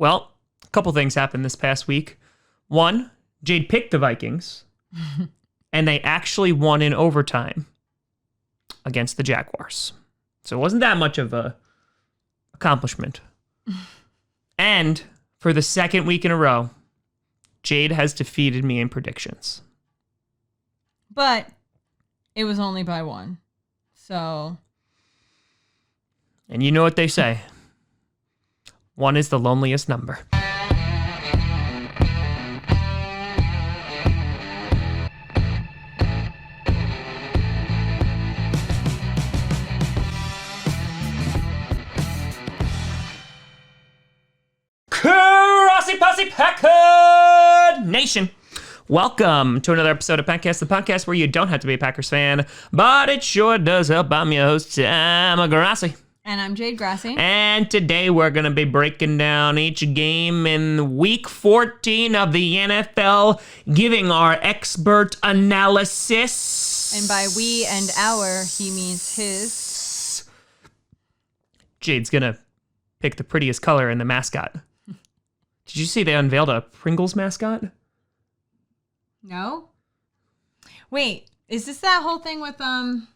Well, a couple things happened this past week. One, Jade picked the Vikings, and they actually won in overtime against the Jaguars. So it wasn't that much of a accomplishment. And for the second week in a row, Jade has defeated me in predictions. But it was only by one. So. And you know what they say. One is the loneliest number. Grossi Posse Packer Nation. Welcome to another episode of Packcast, the podcast where you don't have to be a Packers fan, but it sure does help. I'm your host, I'm Grossi. And I'm Jade Grossi. And today we're going to be breaking down each game in week 14 of the NFL, giving our expert analysis. And by we and our, he means his. Jade's going to pick the prettiest color in the mascot. Did you see they unveiled a Pringles mascot? No? Wait, is this that whole thing with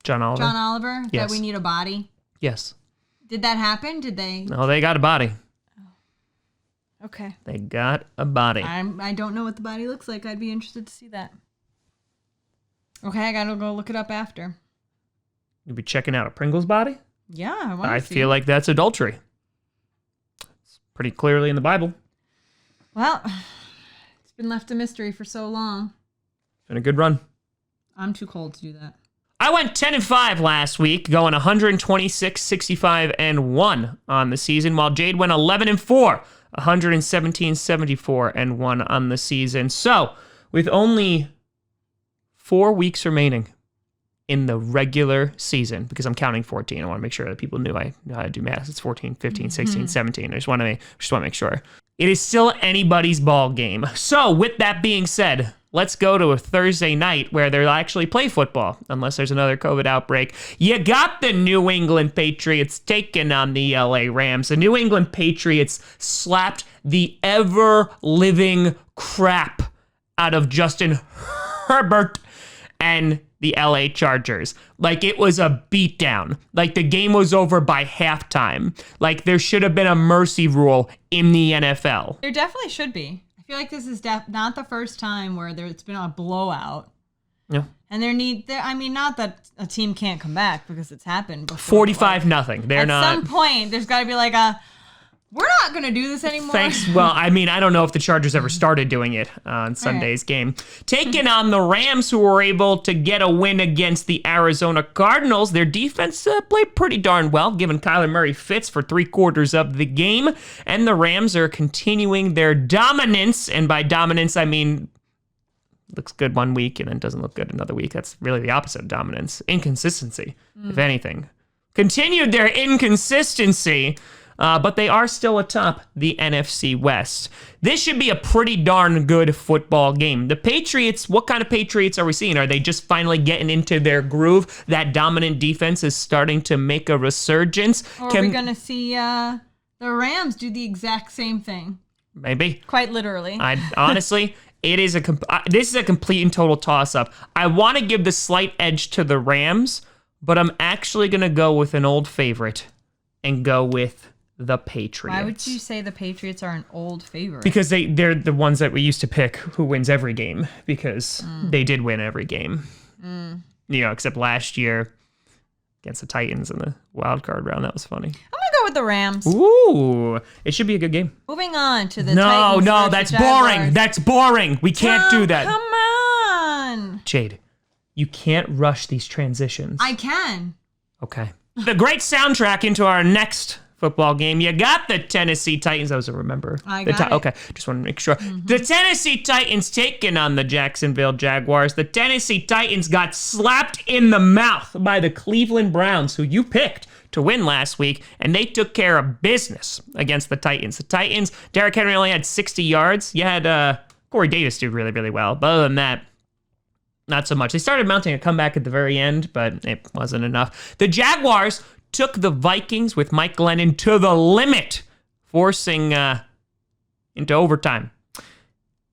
John Oliver? Yes. That we need a body? Yes. Did that happen? Did they? No, they got a body. Oh. Okay. They got a body. I don't know what the body looks like. I'd be interested to see that. Okay, I gotta go look it up after. You'll be checking out a Pringles body? Yeah, I want to see. I feel like that's adultery. It's pretty clearly in the Bible. Well, it's been left a mystery for so long. Been a good run. I'm too cold to do that. I went 10-5 last week, going 126, 65, and 1 on the season, while Jade went 11-4, 117, 74, and 1 on the season. So, with only 4 weeks remaining in the regular season, because I'm counting 14, I want to make sure that people knew I know how to do math. It's 14, 15, 16, 17. I just want to make sure. It is still anybody's ball game. So, with that being said, let's go to a Thursday night where they'll actually play football, unless there's another COVID outbreak. You got the New England Patriots taking on the LA Rams. The New England Patriots slapped the ever-living crap out of Justin Herbert and the LA Chargers. Like, it was a beatdown. Like, the game was over by halftime. Like, there should have been a mercy rule in the NFL. There definitely should be. I feel like this is not the first time where it's been a blowout. Yeah. And not that a team can't come back because it's happened before. 45-0. They're not. At some point, there's got to be like we're not going to do this anymore. Thanks. Well, I don't know if the Chargers ever started doing it on Sunday's game. Taking on the Rams, who were able to get a win against the Arizona Cardinals. Their defense played pretty darn well, giving Kyler Murray fits for 3/4 of the game. And the Rams are continuing their dominance. And by dominance, I mean looks good one week and then doesn't look good another week. That's really the opposite of dominance. Inconsistency, if anything. Continued their inconsistency. But they are still atop the NFC West. This should be a pretty darn good football game. The Patriots, what kind of Patriots are we seeing? Are they just finally getting into their groove? That dominant defense is starting to make a resurgence. Or are we going to see the Rams do the exact same thing? Maybe. Quite literally. Honestly, this is a complete and total toss-up. I want to give the slight edge to the Rams, but I'm actually going to go with an old favorite and go with the Patriots. Why would you say the Patriots are an old favorite? Because they're the ones that we used to pick who wins every game, because they did win every game. Except last year against the Titans in the wild card round. That was funny. I'm going to go with the Rams. Ooh, it should be a good game. Moving on to the Titans. No, that's boring. That's boring. We can't do that. Come on. Jade, you can't rush these transitions. I can. Okay. The great soundtrack into our next football game. You got the Tennessee Titans. I was a remember. I got it. Okay, just want to make sure. The Tennessee Titans taking on the Jacksonville Jaguars. The Tennessee Titans got slapped in the mouth by the Cleveland Browns, who you picked to win last week, and they took care of business against the Titans. The Titans, Derrick Henry only had 60 yards. You had Corey Davis do really, really well. But other than that, not so much. They started mounting a comeback at the very end, but it wasn't enough. The Jaguars took the Vikings with Mike Glennon to the limit, forcing into overtime.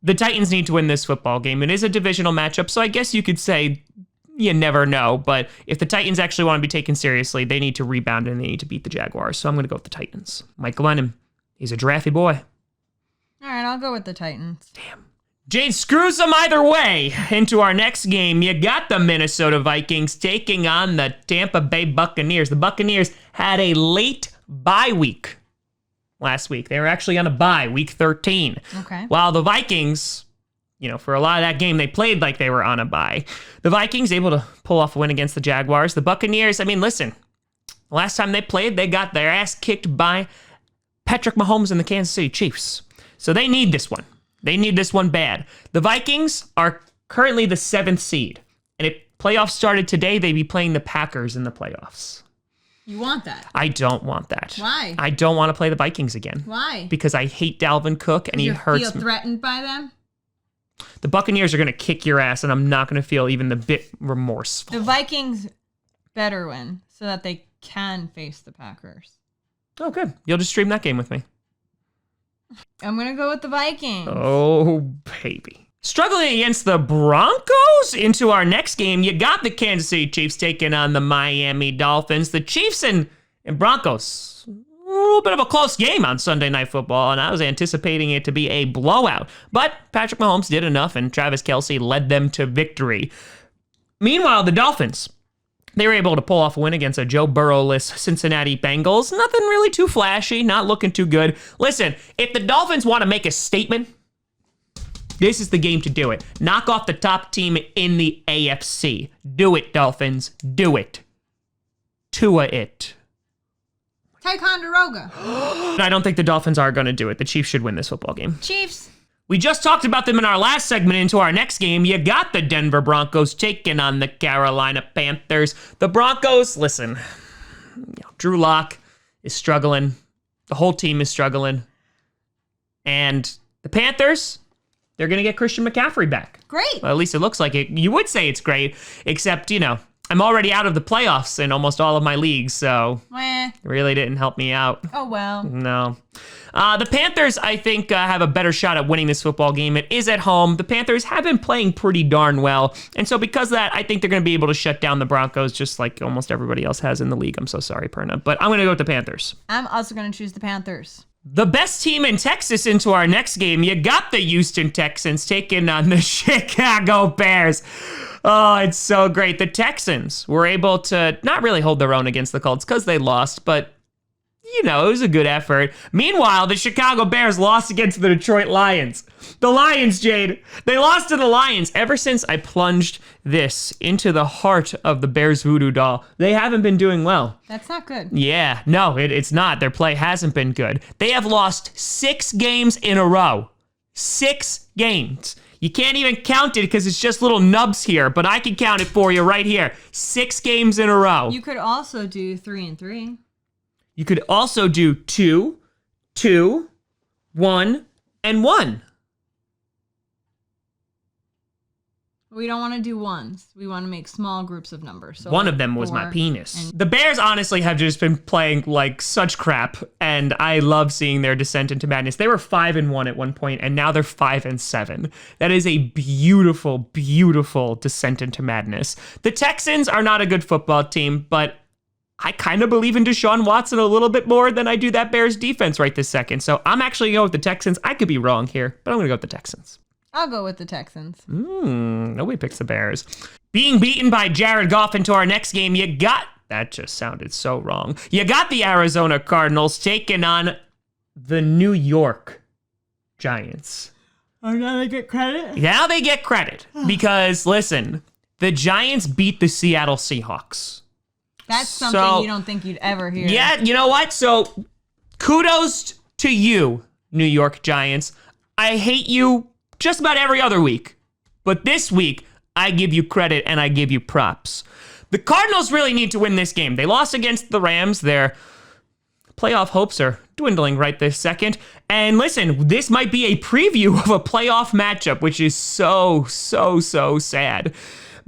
The Titans need to win this football game. It is a divisional matchup, so I guess you could say you never know. But if the Titans actually want to be taken seriously, they need to rebound and they need to beat the Jaguars. So I'm going to go with the Titans. Mike Glennon, he's a drafty boy. All right, I'll go with the Titans. Damn. Jade screws them either way. Into our next game, you got the Minnesota Vikings taking on the Tampa Bay Buccaneers. The Buccaneers had a late bye week last week. They were actually on a bye, week 13. Okay. While the Vikings, for a lot of that game, they played like they were on a bye. The Vikings able to pull off a win against the Jaguars. The Buccaneers, listen, last time they played, they got their ass kicked by Patrick Mahomes and the Kansas City Chiefs. So they need this one. They need this one bad. The Vikings are currently the 7th seed. And if playoffs started today, they'd be playing the Packers in the playoffs. You want that? I don't want that. Why? I don't want to play the Vikings again. Why? Because I hate Dalvin Cook and he hurts me. You feel threatened by them? The Buccaneers are going to kick your ass and I'm not going to feel even the bit remorseful. The Vikings better win so that they can face the Packers. Oh, good. You'll just stream that game with me. I'm going to go with the Vikings. Oh, baby. Struggling against the Broncos into our next game, you got the Kansas City Chiefs taking on the Miami Dolphins. The Chiefs and Broncos, a little bit of a close game on Sunday Night Football, and I was anticipating it to be a blowout. But Patrick Mahomes did enough, and Travis Kelce led them to victory. Meanwhile, the Dolphins, they were able to pull off a win against a Joe Burrow-less Cincinnati Bengals. Nothing really too flashy, not looking too good. Listen, if the Dolphins want to make a statement, this is the game to do it. Knock off the top team in the AFC. Do it, Dolphins. Do it. Tua it. Ticonderoga. I don't think the Dolphins are going to do it. The Chiefs should win this football game. Chiefs. We just talked about them in our last segment. Into our next game, you got the Denver Broncos taking on the Carolina Panthers. The Broncos, listen, Drew Lock is struggling. The whole team is struggling. And the Panthers, they're going to get Christian McCaffrey back. Great. Well, at least it looks like it. You would say it's great, except, I'm already out of the playoffs in almost all of my leagues, so it really didn't help me out. Oh, well. No. The Panthers, I think, have a better shot at winning this football game. It is at home. The Panthers have been playing pretty darn well, and so because of that, I think they're going to be able to shut down the Broncos just like almost everybody else has in the league. I'm so sorry, Perna, but I'm going to go with the Panthers. I'm also going to choose the Panthers. The best team in Texas into our next game, you got the Houston Texans taking on the Chicago Bears. Oh, it's so great. The Texans were able to not really hold their own against the Colts because they lost, but, it was a good effort. Meanwhile, the Chicago Bears lost against the Detroit Lions. The Lions, Jade, they lost to the Lions. Ever since I plunged this into the heart of the Bears voodoo doll, they haven't been doing well. That's not good. Yeah, no, it's not. Their play hasn't been good. They have lost 6 games in a row. 6 games. You can't even count it because it's just little nubs here, but I can count it for you right here. 6 games in a row. You could also do 3-3. You could also do 2, 2, 1, and 1. We don't want to do ones. We want to make small groups of numbers. So one of them was my penis. The Bears honestly have just been playing like such crap, and I love seeing their descent into madness. They were 5-1 at one point, and now they're 5-7. That is a beautiful, beautiful descent into madness. The Texans are not a good football team, but I kind of believe in Deshaun Watson a little bit more than I do that Bears defense right this second. So I'm actually going to go with the Texans. I could be wrong here, but I'm going to go with the Texans. I'll go with the Texans. Nobody picks the Bears. Being beaten by Jared Goff into our next game, you got... That just sounded so wrong. You got the Arizona Cardinals taking on the New York Giants. Oh, now they get credit? Now they get credit because, listen, the Giants beat the Seattle Seahawks. That's something you don't think you'd ever hear. Yeah, you know what? So, kudos to you, New York Giants. I hate you just about every other week. But this week, I give you credit and I give you props. The Cardinals really need to win this game. They lost against the Rams. Their playoff hopes are dwindling right this second. And listen, this might be a preview of a playoff matchup, which is so sad.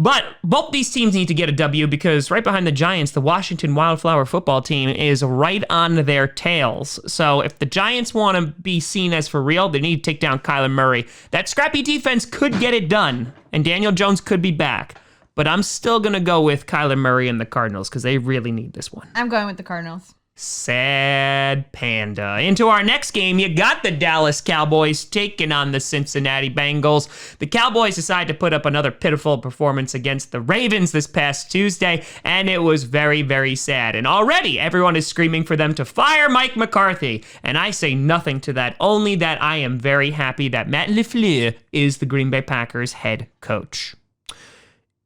But both these teams need to get a W because right behind the Giants, the Washington Wildflower football team is right on their tails. So if the Giants want to be seen as for real, they need to take down Kyler Murray. That scrappy defense could get it done, and Daniel Jones could be back. But I'm still going to go with Kyler Murray and the Cardinals because they really need this one. I'm going with the Cardinals. Sad panda. Into our next game, you got the Dallas Cowboys taking on the Cincinnati Bengals. The Cowboys decided to put up another pitiful performance against the Ravens this past Tuesday, and it was very, very sad. And already everyone is screaming for them to fire Mike McCarthy. And I say nothing to that, only that I am very happy that Matt LaFleur is the Green Bay Packers head coach.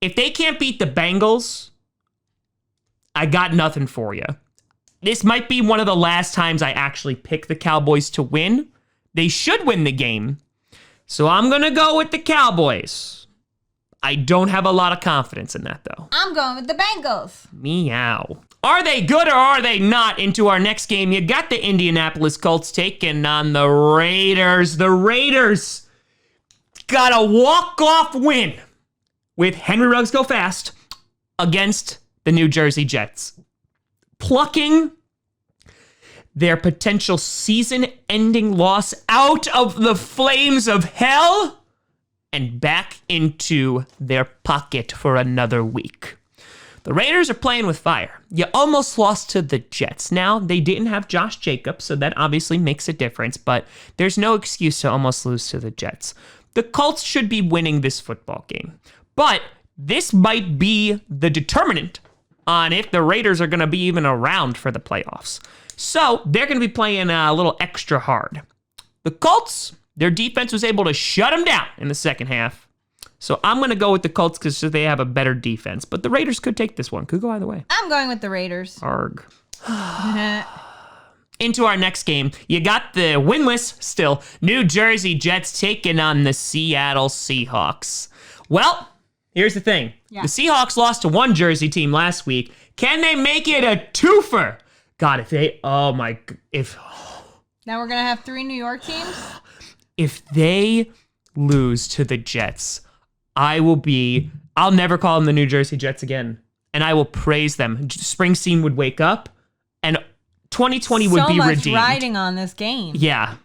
If they can't beat the Bengals, I got nothing for you. This might be one of the last times I actually pick the Cowboys to win. They should win the game. So I'm going to go with the Cowboys. I don't have a lot of confidence in that, though. I'm going with the Bengals. Meow. Are they good or are they not? Into our next game, you got the Indianapolis Colts taking on the Raiders. The Raiders got a walk-off win with Henry Ruggs Go Fast against the New Jersey Jets. Plucking their potential season-ending loss out of the flames of hell and back into their pocket for another week. The Raiders are playing with fire. You almost lost to the Jets. Now, they didn't have Josh Jacobs, so that obviously makes a difference, but there's no excuse to almost lose to the Jets. The Colts should be winning this football game, but this might be the determinant on if the Raiders are going to be even around for the playoffs. So they're going to be playing a little extra hard. The Colts, their defense was able to shut them down in the second half. So I'm going to go with the Colts because they have a better defense. But the Raiders could take this one. Could go either way. I'm going with the Raiders. Arg. Into our next game, you got the winless still New Jersey Jets taking on the Seattle Seahawks. Well, here's the thing. Yeah. The Seahawks lost to one Jersey team last week. Can they make it a twofer? God, if they, now we're going to have 3 New York teams? If they lose to the Jets, I'll never call them the New Jersey Jets again. And I will praise them. Springsteen would wake up and 2020 would be redeemed. So much riding on this game. Yeah.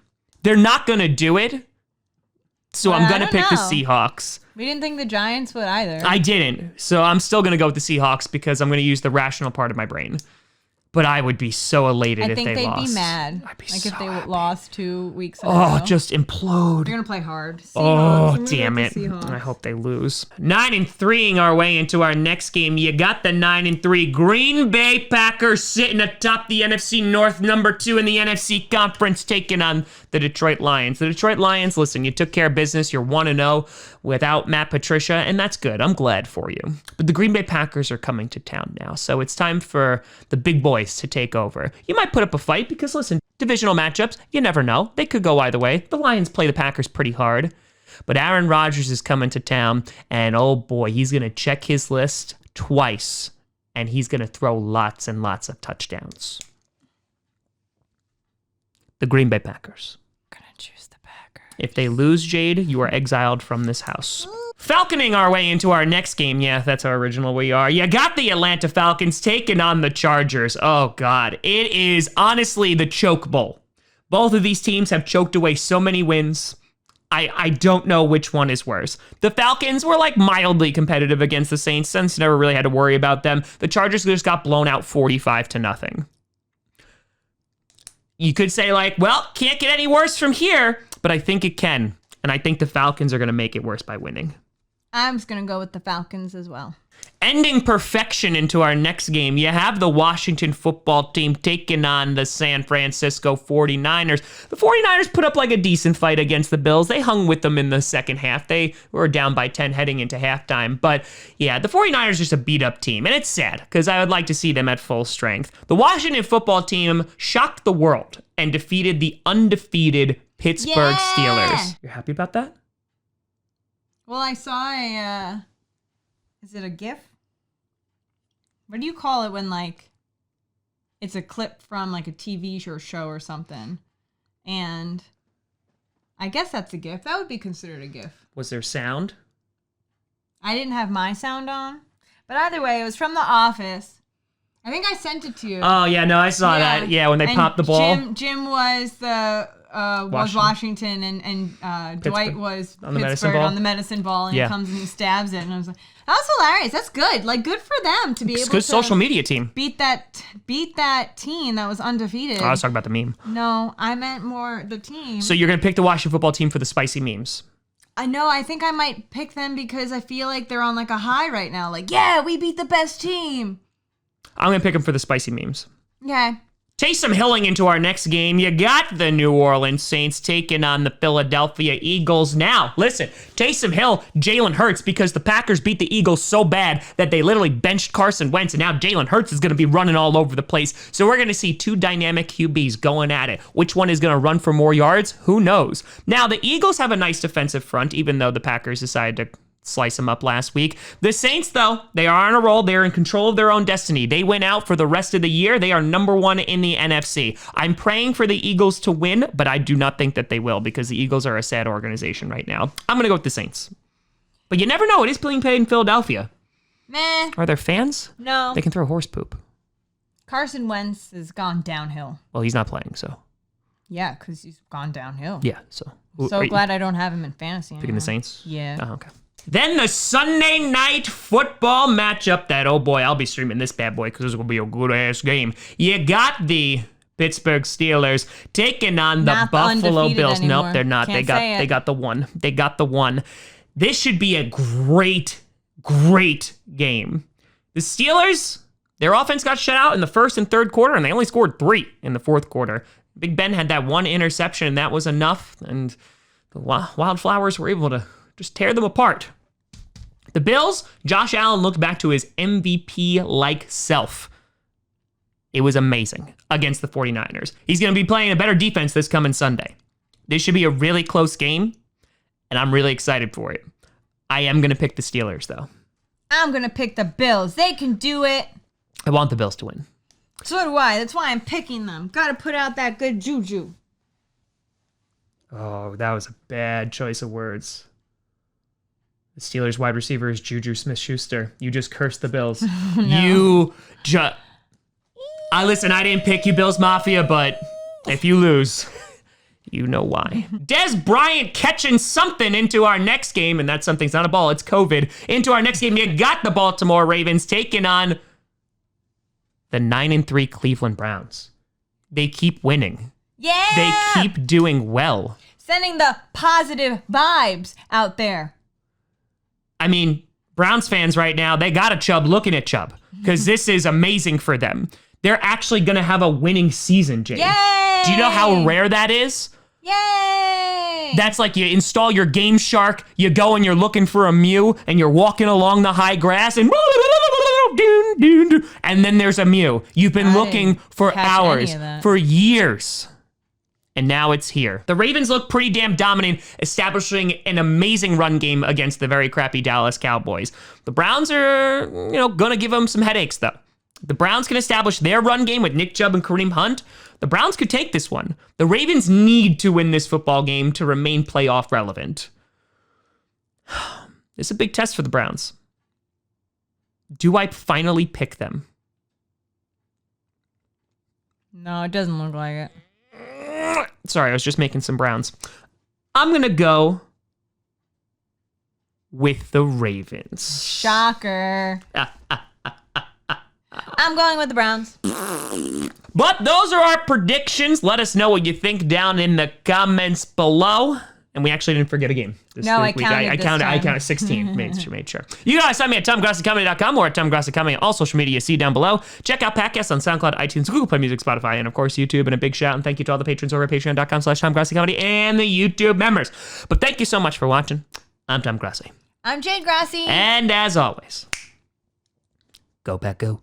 They're not going to do it. So I'm going to pick the Seahawks. We didn't think the Giants would either. I didn't. So I'm still going to go with the Seahawks because I'm going to use the rational part of my brain. But I would be so elated if they lost. I think they'd be mad. I'd be like so if they happy. Lost 2 weeks in a row. Oh, just implode. They're going to play hard. Oh, damn it. I hope they lose. 9-3ing our way into our next game. You got the 9-3 Green Bay Packers sitting atop the NFC North, number 2 in the NFC Conference, taking on the Detroit Lions. The Detroit Lions, listen, you took care of business. You're 1-0 without Matt Patricia, and that's good. I'm glad for you. But the Green Bay Packers are coming to town now, so it's time for the big boys to take over. You might put up a fight because, listen, divisional matchups, you never know. They could go either way. The Lions play the Packers pretty hard. But Aaron Rodgers is coming to town, and oh boy, he's going to check his list twice, and he's going to throw lots and lots of touchdowns. The Green Bay Packers. I'm going to choose the Packers. If they lose, Jade, you are exiled from this house. Falconing our way into our next game. Yeah, that's how original we are. You got the Atlanta Falcons taking on the Chargers. Oh, God. It is honestly the choke bowl. Both of these teams have choked away so many wins. I don't know which one is worse. The Falcons were like mildly competitive against the Saints. Saints never really had to worry about them. The Chargers just got blown out 45-0. You could say like, well, can't get any worse from here, but I think it can. And I think the Falcons are going to make it worse by winning. I'm just going to go with the Falcons as well. Ending perfection into our next game, you have the Washington football team taking on the San Francisco 49ers. The 49ers put up like a decent fight against the Bills. They hung with them in the second half. They were down by 10 heading into halftime. But yeah, the 49ers are just a beat-up team. And it's sad because I would like to see them at full strength. The Washington football team shocked the world and defeated the undefeated Pittsburgh Steelers. You're happy about that? Well, I saw is it a GIF? What do you call it when, like, it's a clip from, like, a TV show or something? And I guess that's a GIF. That would be considered a GIF. Was there sound? I didn't have my sound on. But either way, it was from The Office. I think I sent it to you. Oh, yeah, no, I saw that. Yeah, when they popped the ball. Jim was Washington, and Dwight was Pittsburgh on the medicine ball, and he comes and he stabs it. And I was like, that was hilarious. That's good. Like, good for them to be able to. Good social media team. Beat that team that was undefeated. Oh, I was talking about the meme. No, I meant more the team. So you're going to pick the Washington football team for the spicy memes. I know. I think I might pick them because I feel like they're on like a high right now. Like, yeah, we beat the best team. I'm going to pick them for the spicy memes. Okay. Taysom Hilling into our next game. You got the New Orleans Saints taking on the Philadelphia Eagles. Now, listen, Taysom Hill, Jalen Hurts, because the Packers beat the Eagles so bad that they literally benched Carson Wentz, and now Jalen Hurts is going to be running all over the place. So we're going to see two dynamic QBs going at it. Which one is going to run for more yards? Who knows? Now, the Eagles have a nice defensive front, even though the Packers decided to slice them up last week. The Saints, though, they are on a roll. They're in control of their own destiny. They went out for the rest of the year. They are number one in the NFC. I'm praying for the Eagles to win, but I do not think that they will because the Eagles are a sad organization right now. I'm going to go with the Saints. But you never know. It is being played in Philadelphia. Meh. Are there fans? No. They can throw horse poop. Carson Wentz has gone downhill. Well, he's not playing, so. Yeah, because he's gone downhill. Yeah, so. So glad I don't have him in fantasy anymore. Picking the Saints? Yeah. Oh, okay. Then the Sunday night football matchup that, oh boy, I'll be streaming this bad boy because this will be a good-ass game. You got the Pittsburgh Steelers taking on the Buffalo Bills. Anymore. Nope, they're not. They got the one. They got the one. This should be a great game. The Steelers, their offense got shut out in the first and third quarter, and they only scored 3 in the fourth quarter. Big Ben had that one interception, and that was enough, and the Wildflowers were able to just tear them apart. The Bills, Josh Allen looked back to his MVP-like self. It was amazing against the 49ers. He's going to be playing a better defense this coming Sunday. This should be a really close game, and I'm really excited for it. I am going to pick the Steelers, though. I'm going to pick the Bills. They can do it. I want the Bills to win. So do I. That's why I'm picking them. Got to put out that good juju. Oh, that was a bad choice of words. The Steelers wide receiver is Juju Smith-Schuster. You just cursed the Bills. No. You just... Listen, I didn't pick you, Bills Mafia, but if you lose, you know why. Des Bryant catching something into our next game, and that something's not a ball, it's COVID. Into our next game, you got the Baltimore Ravens taking on the 9-3 Cleveland Browns. They keep winning. Yeah! They keep doing well. Sending the positive vibes out there. I mean, Browns fans right now, they got a Chubb looking at Chubb because this is amazing for them. They're actually going to have a winning season, Jade. Yay! Do you know how rare that is? Yay! That's like you install your Game Shark, you go and you're looking for a Mew, and you're walking along the high grass, and then there's a Mew. You've been looking for hours, for years. And now it's here. The Ravens look pretty damn dominant, establishing an amazing run game against the very crappy Dallas Cowboys. The Browns are, going to give them some headaches, though. The Browns can establish their run game with Nick Chubb and Kareem Hunt. The Browns could take this one. The Ravens need to win this football game to remain playoff relevant. This is a big test for the Browns. Do I finally pick them? No, it doesn't look like it. Sorry, I was just making some Browns. I'm going to go with the Ravens. Shocker. I'm going with the Browns. But those are our predictions. Let us know what you think down in the comments below. And we actually didn't forget a game this week. I counted 16. made sure. You guys find me at TomGrossiComedy.com or at TomGrossiComedy on all social media. See down below. Check out podcasts on SoundCloud, iTunes, Google Play Music, Spotify, and of course YouTube. And a big shout and thank you to all the patrons over at Patreon.com/TomGrossiComedy and the YouTube members. But thank you so much for watching. I'm Tom Grossi. I'm Jade Grossi. And as always, go Pack Go.